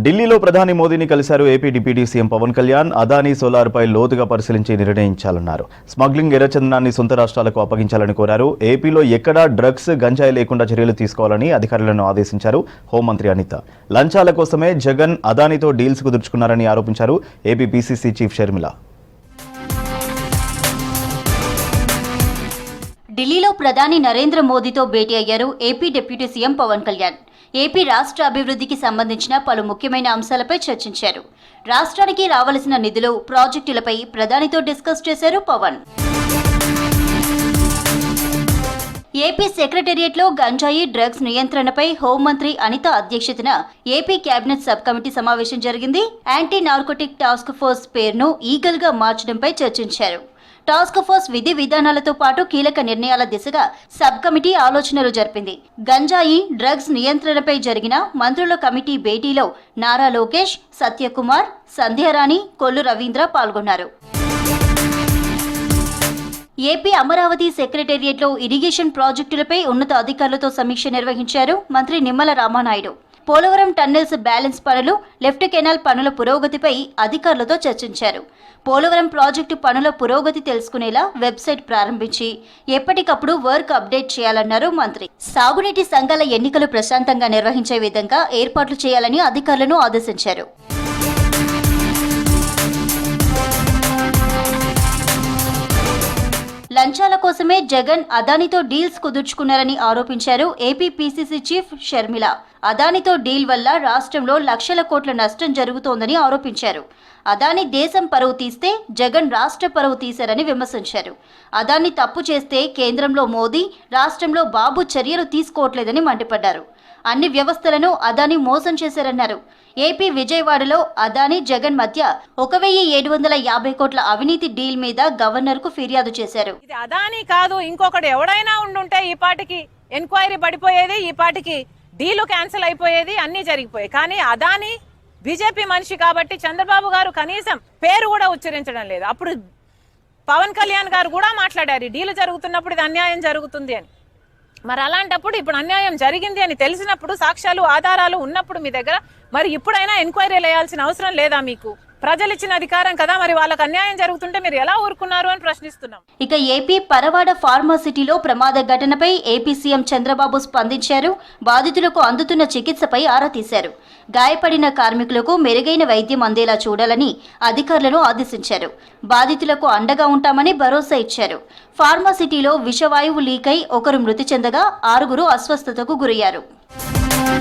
ఢిల్లీలో ప్రధాని మోదీని కలిశారు AP deputy CM Pavan Kalyan. Adani సోలార్పై లోతుగా పరిశీలించి నిర్ణయించాలన్నారు. స్మగ్లింగ్ ఎర్రచందనాన్ని సొంత రాష్ట్రాలకు అప్పగించాలని కోరారు. ఏపీలో ఎక్కడా డ్రగ్స్, గంజాయి లేకుండా చర్యలు తీసుకోవాలని అధికారులను ఆదేశించారు హోంమంత్రి అనిత. లంచాల కోసమే జగన్ అదానీతో డీల్స్ కుదుర్చుకున్నారని ఆరోపించారు ఏపీ పీసీసీ చీఫ్ షర్మిల. ఢిల్లీలో ప్రధాని నరేంద్ర మోదీతో భేటీ అయ్యారు AP deputy CM Pavan Kalyan. AP రాష్ట్ర అభివృద్ధికి సంబంధించిన పలు ముఖ్యమైన అంశాలపై చర్చించారు. రాష్ట్రానికి రావాల్సిన నిధులు, ప్రాజెక్టులపై ప్రధానితో డిస్కస్ చేశారు పవన్. ఏపీ సెక్రటేరియట్లో గంజాయి, డ్రగ్స్ నియంత్రణపై హోంమంత్రి అనిత అధ్యక్షతన ఏపీ కేబినెట్ సబ్ కమిటీ సమావేశం జరిగింది. యాంటీ నార్కోటిక్ టాస్క్ ఫోర్స్ పేరును ఈగల్ గా మార్చడంపై చర్చించారు. టాస్క్ ఫోర్స్ విధి విధానాలతో పాటు కీలక నిర్ణయాల దిశగా సబ్ కమిటీ ఆలోచనలు జరిపింది. గంజాయి, డ్రగ్స్ నియంత్రణపై జరిగిన మంత్రుల కమిటీ భేటీలో నారా లోకేష్, సత్యకుమార్, సంధ్యారాణి, కొల్లు రవీంద్ర పాల్గొన్నారు. ఏపీ అమరావతి సెక్రటేరియట్లో ఇరిగేషన్ ప్రాజెక్టులపై ఉన్నత అధికారులతో సమీక్ష నిర్వహించారు మంత్రి నిమ్మల రామానాయుడు. పోలవరం టన్నెల్స్ బ్యాలెన్స్ పనులు, లెఫ్ట్ కెనాల్ పనుల పురోగతిపై అధికారులతో చర్చించారు. పోలవరం ప్రాజెక్టు పనుల పురోగతి తెలుసుకునేలా వెబ్సైట్ ప్రారంభించి ఎప్పటికప్పుడు వర్క్ అప్డేట్ చేయాలన్నారు మంత్రి. సాగునీటి సంఘాల ఎన్నికలు ప్రశాంతంగా నిర్వహించే విధంగా ఏర్పాట్లు చేయాలని అధికారులను ఆదేశించారు. లంచాల కోసమే జగన్ అదానీతో డీల్స్ కుదుర్చుకున్నారని ఆరోపించారు ఏపీ పీసీసీ చీఫ్ షర్మిల. అదానీతో డీల్ వల్ల రాష్ట్రంలో లక్షల కోట్ల నష్టం జరుగుతోందని ఆరోపించారు. అదానీ దేశం పరువు తీస్తే జగన్ రాష్ట్ర పరువు తీశారని విమర్శించారు. అదానీ తప్పు చేస్తే కేంద్రంలో మోదీ, రాష్ట్రంలో బాబు చర్యలు తీసుకోవట్లేదని మండిపడ్డారు. అన్ని వ్యవస్థలను అదానీ మోసం చేశారన్నారు. ఏపీ విజయవాడలో అదానీ, జగన్ మధ్య 1,750 కోట్ల అవినీతి డీల్ మీద గవర్నర్ కు ఫిర్యాదు చేశారు. ఇది అదానీ కాదు, ఇంకొకటి ఎవడైనా ఉండుంటే ఈ పాటికి ఎంక్వైరీ పడిపోయేది, ఈ పాటికి డీలు క్యాన్సిల్ అయిపోయేది, అన్ని జరిగిపోయాయి. కానీ అదానీ బీజేపీ మనిషి కాబట్టి చంద్రబాబు గారు కనీసం పేరు కూడా ఉచ్చరించడం లేదు. అప్పుడు పవన్ కళ్యాణ్ గారు కూడా మాట్లాడారు, డీలు జరుగుతున్నప్పుడు ఇది అన్యాయం జరుగుతుంది అని. మరి అలాంటప్పుడు ఇప్పుడు అన్యాయం జరిగింది అని తెలిసినప్పుడు, సాక్ష్యాలు, ఆధారాలు ఉన్నప్పుడు మీ దగ్గర, మరి ఇప్పుడైనా ఎంక్వైరీలు వేయాల్సిన అవసరం లేదా? మీకు ప్రజలు ఇచ్చిన అధికారం కదా, మరి వాళ్ళకి అన్యాయం జరుగుతుంటే మీరు ఎలా ఊరుకున్నారు అని ప్రశ్నిస్తున్నాం. ఇక ఏపీ పరవాడ ఫార్మాసిటీలో ప్రమాద ఘటనపై ఏపీ సీఎం చంద్రబాబు స్పందించారు. బాధితులకు అందుతున్న చికిత్సపై ఆరా తీశారు. గాయపడిన కార్మికులకు మెరుగైన వైద్యం అందేలా చూడాలని అధికారులను ఆదేశించారు. బాధితులకు అండగా ఉంటామని భరోసా ఇచ్చారు. ఫార్మాసిటీలో విషవాయువు లీకై ఒకరు మృతి చెందగా 6 అస్వస్థతకు గురయ్యారు.